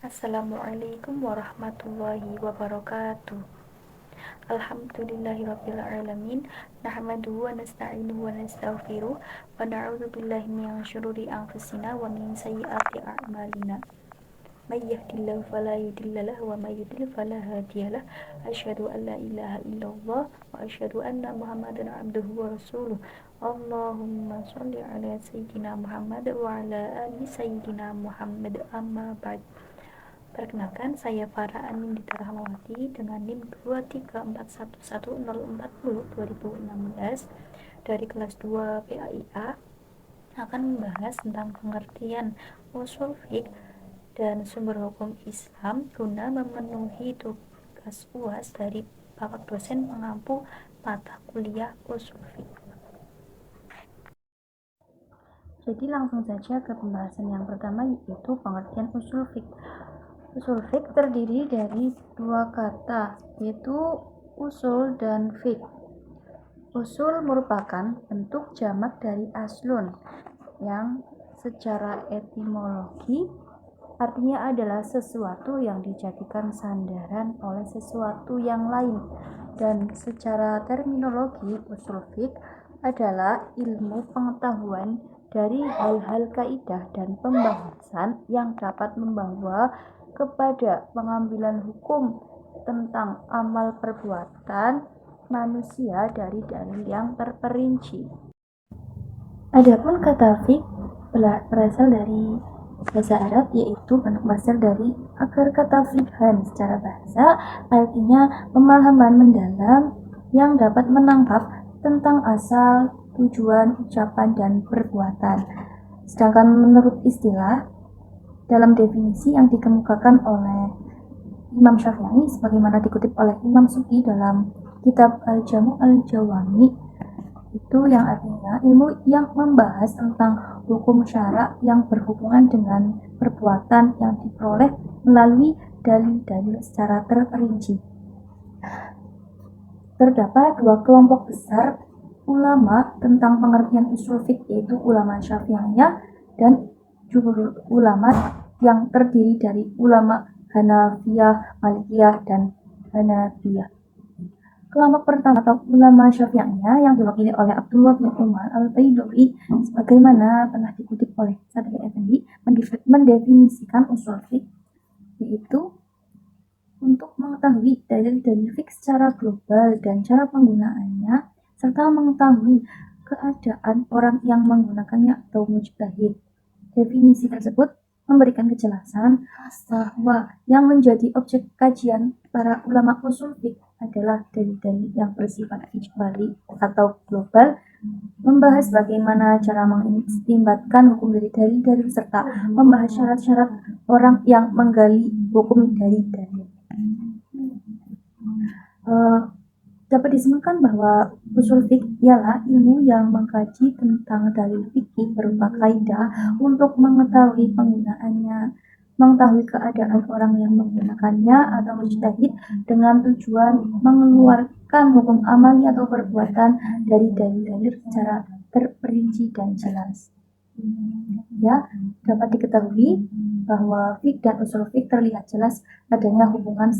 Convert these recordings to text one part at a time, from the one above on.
Assalamualaikum warahmatullahi wabarakatuh. Alhamdulillahirabbil alamin. Nahmaduhu wa nasta'inuhu wa nastaghfiruh wa na'udzu billahi min syururi anfusina wa min sayyiati a'malina. May yahdihillahu fala mudhillalah wa may yudhlil fala hadiyalah. Asyhadu an la ilaha illallah wa asyhadu anna Muhammadan abduhu wa rasuluh. Allahumma shalli ala sayyidina Muhammad wa ala ali sayyidina Muhammad, amma ba'd. Perkenalkan, saya Farah Anindita Rahmawati dengan NIM 2341104002016 dari kelas 2 PAIA akan membahas tentang pengertian usul fiqh dan sumber hukum Islam guna memenuhi tugas UAS dari Bapak dosen pengampu mata kuliah usul fiqh. Jadi langsung saja ke pembahasan yang pertama, yaitu pengertian usul fiqh. Usul fiqh terdiri dari dua kata, yaitu usul dan fiqh. Usul merupakan bentuk jamak dari aslun, yang secara etimologi artinya adalah sesuatu yang dijadikan sandaran oleh sesuatu yang lain. Dan secara terminologi, usul fiqh adalah ilmu pengetahuan dari hal-hal kaidah dan pembahasan yang dapat membawa kepada pengambilan hukum tentang amal perbuatan manusia dari dalil yang terperinci. Adapun kata fiqh berasal dari bahasa Arab, yaitu bentuk masdar dari akar kata fiqhan. Secara bahasa artinya pemahaman mendalam yang dapat menangkap tentang asal, tujuan, ucapan, dan perbuatan. Sedangkan menurut istilah, dalam definisi yang dikemukakan oleh Imam Syafi'i sebagaimana dikutip oleh Imam Subki dalam kitab Al-Jamu' Al-Jawami, itu yang artinya ilmu yang membahas tentang hukum syara yang berhubungan dengan perbuatan yang diperoleh melalui dalil-dalil secara terperinci. Terdapat dua kelompok besar ulama tentang pengertian usul fiqh, yaitu ulama Syafi'iyah dan jumhur ulama yang terdiri dari ulama Hanafiyah, Malikiyah, dan Hanafiyah. Kelompok pertama atau ulama Syafi'iyah yang diwakili oleh Abdullah bin Umar Al-Baidawi sebagaimana pernah dikutip oleh Sadri Effendi mendefinisikan usul fiqh, yaitu untuk mengetahui dalil-dalil fiqh secara global dan cara penggunaannya, serta mengetahui keadaan orang yang menggunakannya atau mujtahid. Definisi tersebut memberikan kejelasan bahwa yang menjadi objek kajian para ulama usul fiqh adalah dalil-dalil yang bersifat ijmali atau global, membahas bagaimana cara mengistinbatkan hukum dari dalil-dalil serta membahas syarat-syarat orang yang menggali hukum dari dalil. Dapat disimpulkan bahwa usul fiqh ialah ilmu yang mengkaji tentang dalil fikih berupa kaidah untuk mengetahui penggunaannya, mengetahui keadaan orang yang menggunakannya atau mujtahid dengan tujuan mengeluarkan hukum amali atau perbuatan dari dalil-dalil secara terperinci dan jelas. Ya, dapat diketahui bahwa fiqh dan usul fiqh terlihat jelas adanya hubungan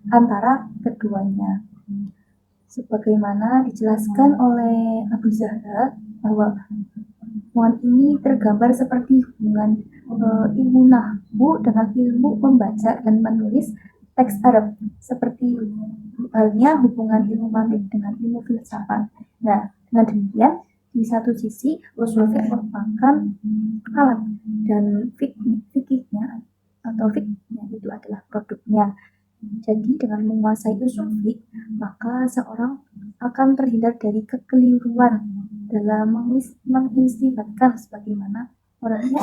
antara keduanya. Sebagaimana dijelaskan oleh Abu Zahra bahwa hubungan ini tergambar seperti hubungan ilmu nahwu dengan ilmu membaca dan menulis teks Arab, seperti halnya hubungan ilmu mantik dengan ilmu filsafat. Nah, dengan demikian, di satu sisi usul fiqh merupakan alat dan fikihnya atau fikihnya itu adalah produknya. Jadi dengan menguasai usul fiqh, maka seorang akan terhindar dari kekeliruan dalam mengistinbatkan, sebagaimana orang yang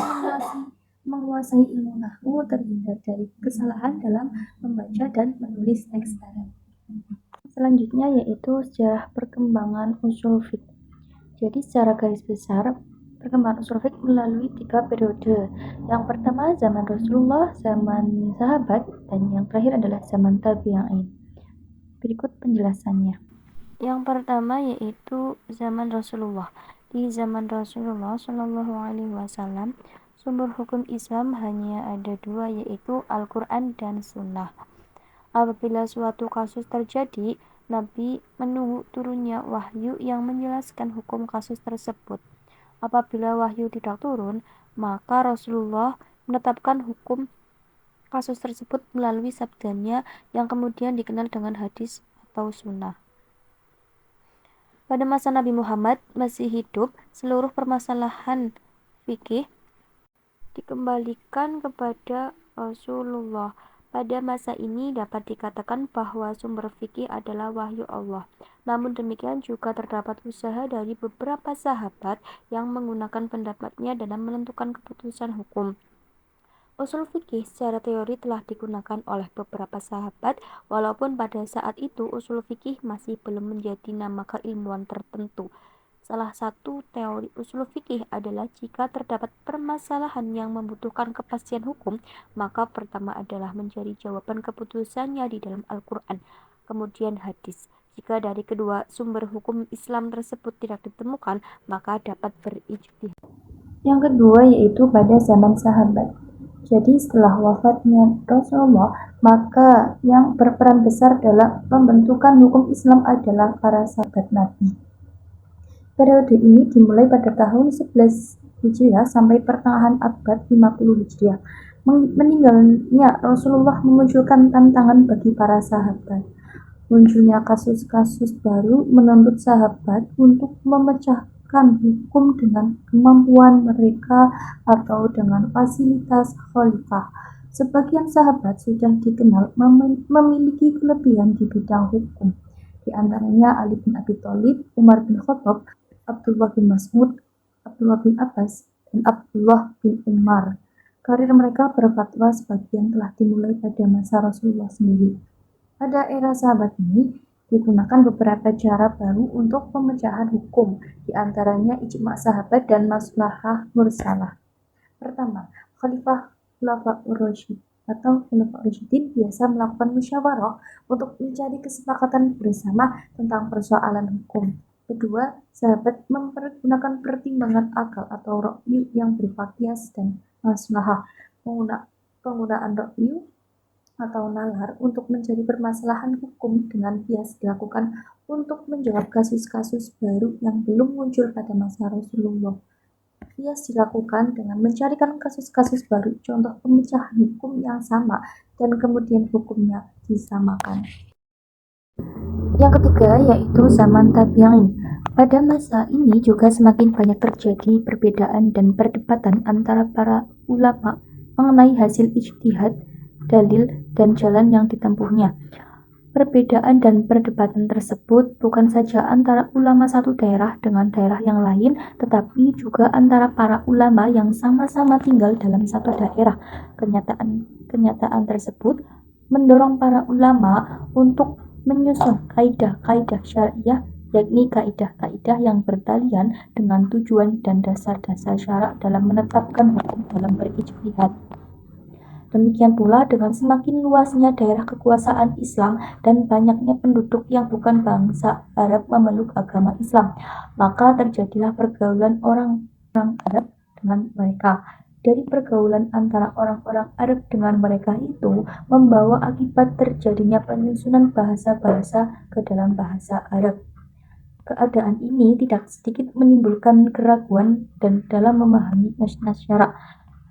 menguasai ilmu nahwu terhindar dari kesalahan dalam membaca dan menulis teks Arab. Selanjutnya yaitu sejarah perkembangan usul fiqh. Jadi secara garis besar, perkembangan usul fiqh melalui 3 periode. Yang pertama zaman Rasulullah, zaman sahabat, dan yang terakhir adalah zaman tabi'in. Berikut penjelasannya. Yang pertama yaitu zaman Rasulullah. Di zaman Rasulullah Shallallahu Alaihi Wasallam, Sumber hukum Islam hanya ada dua, yaitu Al-Quran dan Sunnah. Apabila suatu kasus terjadi, Nabi menunggu turunnya wahyu yang menjelaskan hukum kasus tersebut. Apabila wahyu tidak turun, maka Rasulullah menetapkan hukum kasus tersebut melalui sabdanya yang kemudian dikenal dengan hadis atau sunnah. Pada masa Nabi Muhammad masih hidup, seluruh permasalahan fikih dikembalikan kepada Rasulullah. Pada masa ini dapat dikatakan bahwa sumber fikih adalah wahyu Allah. Namun demikian juga terdapat usaha dari beberapa sahabat yang menggunakan pendapatnya dalam menentukan keputusan hukum. Usul fikih secara teori telah digunakan oleh beberapa sahabat, walaupun pada saat itu usul fikih masih belum menjadi nama keilmuan tertentu. Salah satu teori usul fikih adalah jika terdapat permasalahan yang membutuhkan kepastian hukum, maka pertama adalah mencari jawaban keputusannya di dalam Al-Quran, kemudian hadis. Jika dari kedua sumber hukum Islam tersebut tidak ditemukan, maka dapat berijtihad. Yang kedua yaitu pada zaman sahabat. Jadi setelah wafatnya Rasulullah, maka yang berperan besar dalam pembentukan hukum Islam adalah para sahabat Nabi. Periode ini dimulai pada tahun 11 Hijriah sampai pertengahan abad 50 Hijriah. Meninggalnya Rasulullah memunculkan tantangan bagi para sahabat. Munculnya kasus-kasus baru menuntut sahabat untuk memecahkan hukum dengan kemampuan mereka atau dengan fasilitas khalifah. Sebagian sahabat sudah dikenal memiliki kelebihan di bidang hukum. Di antaranya Ali bin Abi Thalib, Umar bin Khattab, Abdullah bin Mas'ud, Abdullah bin Abbas, dan Abdullah bin Umar. Karir mereka berfatwa sebagian telah dimulai pada masa Rasulullah sendiri. Pada era sahabat ini, digunakan beberapa cara baru untuk pemecahan hukum, di antaranya ijma sahabat dan maslahah mursalah. Pertama, Khalifah Khulafaur Rasyid atau Khulafaur Rasyidin biasa melakukan musyawarah untuk mencari kesepakatan bersama tentang persoalan hukum. Kedua, sahabat mempergunakan pertimbangan akal atau ra'yu yang berupa qiyas dan maslahah. Penggunaan ra'yu atau nalar untuk mencari permasalahan hukum dengan qiyas dilakukan untuk menjawab kasus-kasus baru yang belum muncul pada masa Rasulullah. Qiyas dilakukan dengan mencarikan kasus-kasus baru, contoh pemecahan hukum yang sama, dan kemudian hukumnya disamakan. Yang ketiga yaitu zaman tabi'in. Pada masa ini juga semakin banyak terjadi perbedaan dan perdebatan antara para ulama mengenai hasil ijtihad, dalil, dan jalan yang ditempuhnya. Perbedaan dan perdebatan tersebut bukan saja antara ulama satu daerah dengan daerah yang lain, tetapi juga antara para ulama yang sama-sama tinggal dalam satu daerah. Kenyataan tersebut mendorong para ulama untuk menyusun kaidah-kaidah syariah, yakni kaidah-kaidah yang bertalian dengan tujuan dan dasar-dasar syarak dalam menetapkan hukum dalam berijtihad. Demikian pula dengan semakin luasnya daerah kekuasaan Islam dan banyaknya penduduk yang bukan bangsa Arab memeluk agama Islam, maka terjadilah pergaulan orang-orang Arab dengan mereka. Dari pergaulan antara orang-orang Arab dengan mereka itu membawa akibat terjadinya penyusunan bahasa-bahasa ke dalam bahasa Arab. Keadaan ini tidak sedikit menimbulkan keraguan dan dalam memahami nas-nas syarak.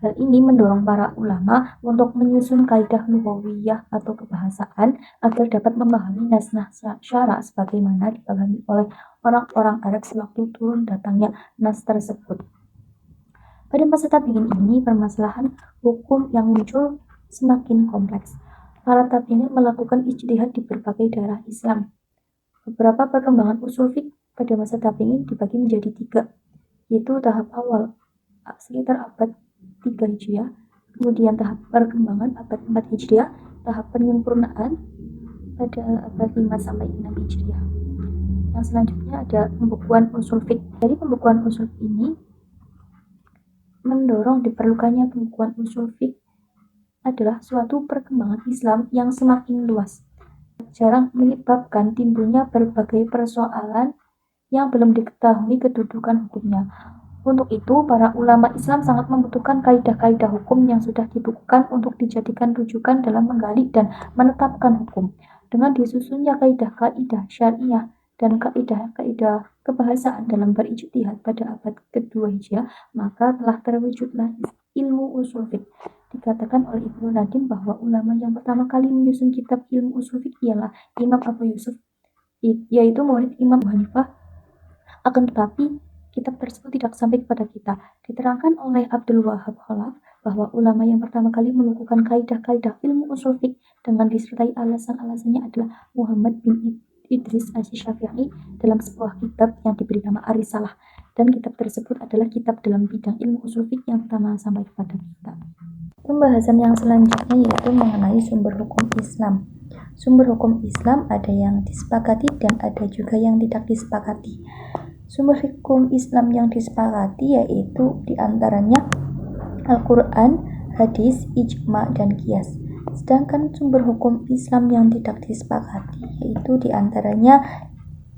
Hal ini mendorong para ulama untuk menyusun kaidah lughawiyah atau kebahasaan agar dapat memahami nas-nas syarak sebagaimana dipahami oleh orang-orang Arab sewaktu turun datangnya nas tersebut. Pada masa tabi'in ini, permasalahan hukum yang muncul semakin kompleks. Para tabi'in melakukan ijtihad di berbagai daerah Islam. Beberapa perkembangan usul fiqh pada masa tabi'in dibagi menjadi 3, yaitu tahap awal sekitar abad 3 Hijriah, kemudian tahap perkembangan abad 4 Hijriah, tahap penyempurnaan pada abad 5 sampai 6 Hijriah. Yang selanjutnya ada pembukuan usul fiqh. Dari pembukuan usul fiqh ini mendorong diperlukannya pembukuan usul fiqh adalah suatu perkembangan Islam yang semakin luas. Jarang menyebabkan timbulnya berbagai persoalan yang belum diketahui kedudukan hukumnya. Untuk itu, para ulama Islam sangat membutuhkan kaidah-kaidah hukum yang sudah dibukukan untuk dijadikan rujukan dalam menggali dan menetapkan hukum. Dengan disusunnya kaidah-kaidah syariah dan kaidah-kaidah kebahasaan dalam berijtihad pada abad kedua Hijriah, maka telah terwujudlah ilmu usul fiqh. Dikatakan oleh Ibnu Nadim bahwa ulama yang pertama kali menyusun kitab ilmu usul fiqh ialah Imam Abu Yusuf, yaitu murid Imam Abu Hanifah. Akan tetapi, kitab tersebut tidak sampai kepada kita. Diterangkan oleh Abdul Wahab Khalaf bahwa ulama yang pertama kali mengukuhkan kaidah-kaidah ilmu usul fiqh dengan disertai alasan-alasannya adalah Muhammad bin Idris Asy-Syafi'i dalam sebuah kitab yang diberi nama Ar-Risalah, dan kitab tersebut adalah kitab dalam bidang ilmu usul fiqh yang pertama sampai kepada kita. Pembahasan yang selanjutnya yaitu mengenai sumber hukum Islam. Sumber hukum Islam ada yang disepakati dan ada juga yang tidak disepakati. Sumber hukum Islam yang disepakati yaitu diantaranya Al-Quran, hadis, ijma, dan qiyas. Sedangkan sumber hukum Islam yang tidak disepakati yaitu diantaranya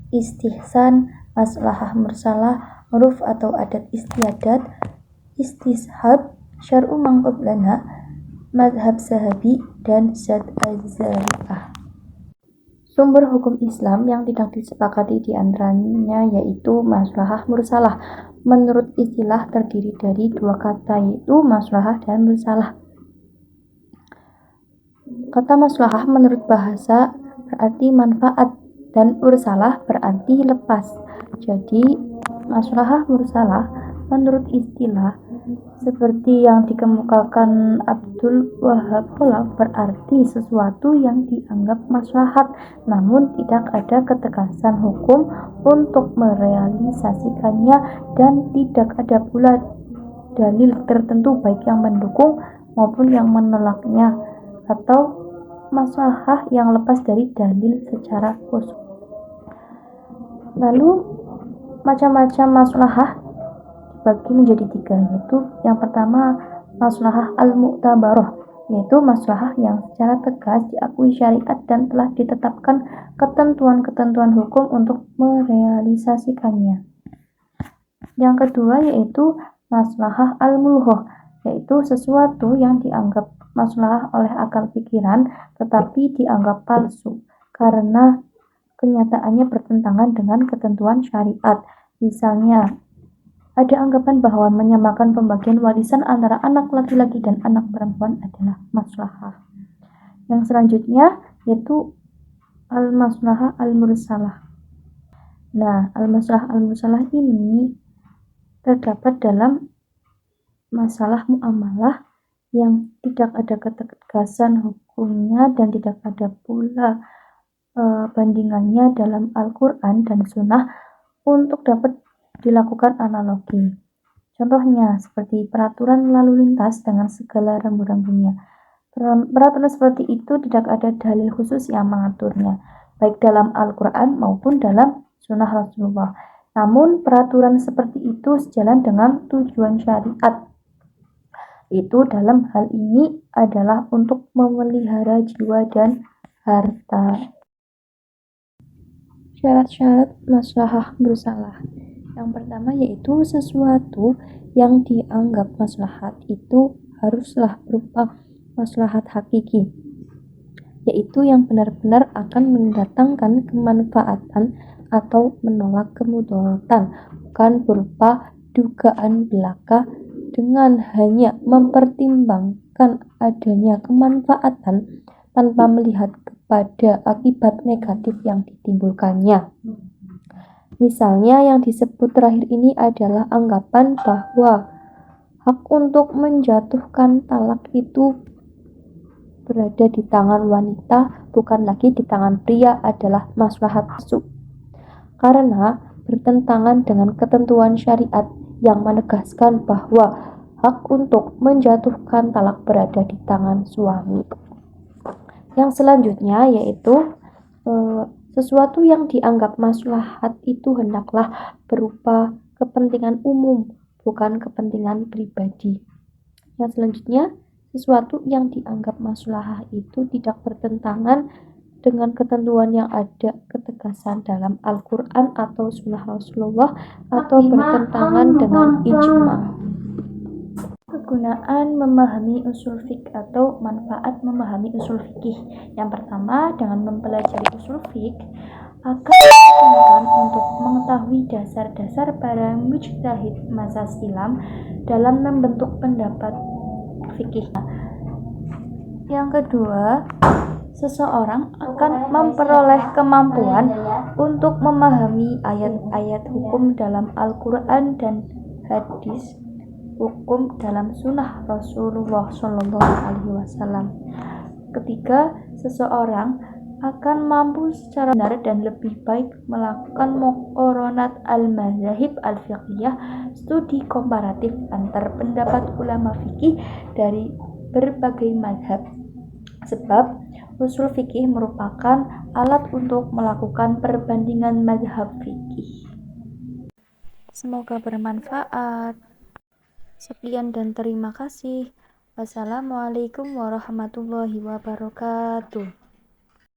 istihsan, maslahah mursalah, uruf atau adat istiadat, istishab, syar'u man qablana, madhab sahabi, dan zat az-zari'ah. Sumber hukum Islam yang tidak disepakati diantaranya yaitu maslahah mursalah. Menurut istilah terdiri dari dua kata yaitu maslahah dan mursalah. Kata maslahah menurut bahasa berarti manfaat dan mursalah berarti lepas. Jadi maslahah mursalah menurut istilah seperti yang dikemukakan Abdul Wahab Khalaf berarti sesuatu yang dianggap maslahat namun tidak ada ketegasan hukum untuk merealisasikannya dan tidak ada pula dalil tertentu baik yang mendukung maupun yang menolaknya, atau maslahah yang lepas dari dalil secara khusus. Lalu macam-macam maslahah dibagi menjadi tiga, yaitu yang pertama maslahah al-mu'tabarah, yaitu maslahah yang secara tegas diakui syariat dan telah ditetapkan ketentuan-ketentuan hukum untuk merealisasikannya. Yang kedua yaitu maslahah al-mulghah, yaitu sesuatu yang dianggap maslahah oleh akal pikiran tetapi dianggap palsu karena kenyataannya bertentangan dengan ketentuan syariat. Misalnya, ada anggapan bahwa menyamakan pembagian warisan antara anak laki-laki dan anak perempuan adalah maslahah. Yang selanjutnya yaitu al-maslahah al-mursalah. Nah, al-maslahah al-mursalah ini terdapat dalam masalah muamalah yang tidak ada ketegasan hukumnya dan tidak ada pula bandingannya dalam Al-Quran dan Sunnah untuk dapat dilakukan analogi. Contohnya seperti peraturan lalu lintas dengan segala rambu-rambunya. Peraturan seperti itu tidak ada dalil khusus yang mengaturnya, baik dalam Al-Quran maupun dalam Sunnah Rasulullah. Namun peraturan seperti itu sejalan dengan tujuan syariat. Itu dalam hal ini adalah untuk memelihara jiwa dan harta. Syarat-syarat maslahah mursalah. Yang pertama yaitu sesuatu yang dianggap maslahat itu haruslah berupa maslahat hakiki, yaitu yang benar-benar akan mendatangkan kemanfaatan atau menolak kemudaratan, bukan berupa dugaan belaka dengan hanya mempertimbangkan adanya kemanfaatan tanpa melihat kepada akibat negatif yang ditimbulkannya. Misalnya yang disebut terakhir ini adalah anggapan bahwa hak untuk menjatuhkan talak itu berada di tangan wanita, bukan lagi di tangan pria, adalah maslahat palsu. Karena bertentangan dengan ketentuan syariat yang menegaskan bahwa hak untuk menjatuhkan talak berada di tangan suami. Yang selanjutnya yaitu sesuatu yang dianggap maslahat itu hendaklah berupa kepentingan umum, bukan kepentingan pribadi. Yang selanjutnya, sesuatu yang dianggap maslahah itu tidak bertentangan dengan ketentuan yang ada ketegasan dalam Al-Quran atau Sunnah Rasulullah atau bertentangan dengan ijma. Kegunaan memahami usul fiqh atau manfaat memahami usul fikih. Yang pertama, dengan mempelajari usul fiqh akan memungkinkan untuk mengetahui dasar-dasar para mujtahid masa silam dalam membentuk pendapat fikih. Yang kedua, seseorang akan memperoleh kemampuan untuk memahami ayat-ayat hukum dalam Al-Quran dan hadis hukum dalam sunnah Rasulullah SAW. Ketiga, seseorang akan mampu secara benar dan lebih baik melakukan muqaranat al-mazahib al-fiqhiyah, studi komparatif antar pendapat ulama fikih dari berbagai mazhab. Sebab usul fikih merupakan alat untuk melakukan perbandingan mazhab fikih. Semoga bermanfaat. Sekian dan terima kasih. Wassalamualaikum warahmatullahi wabarakatuh.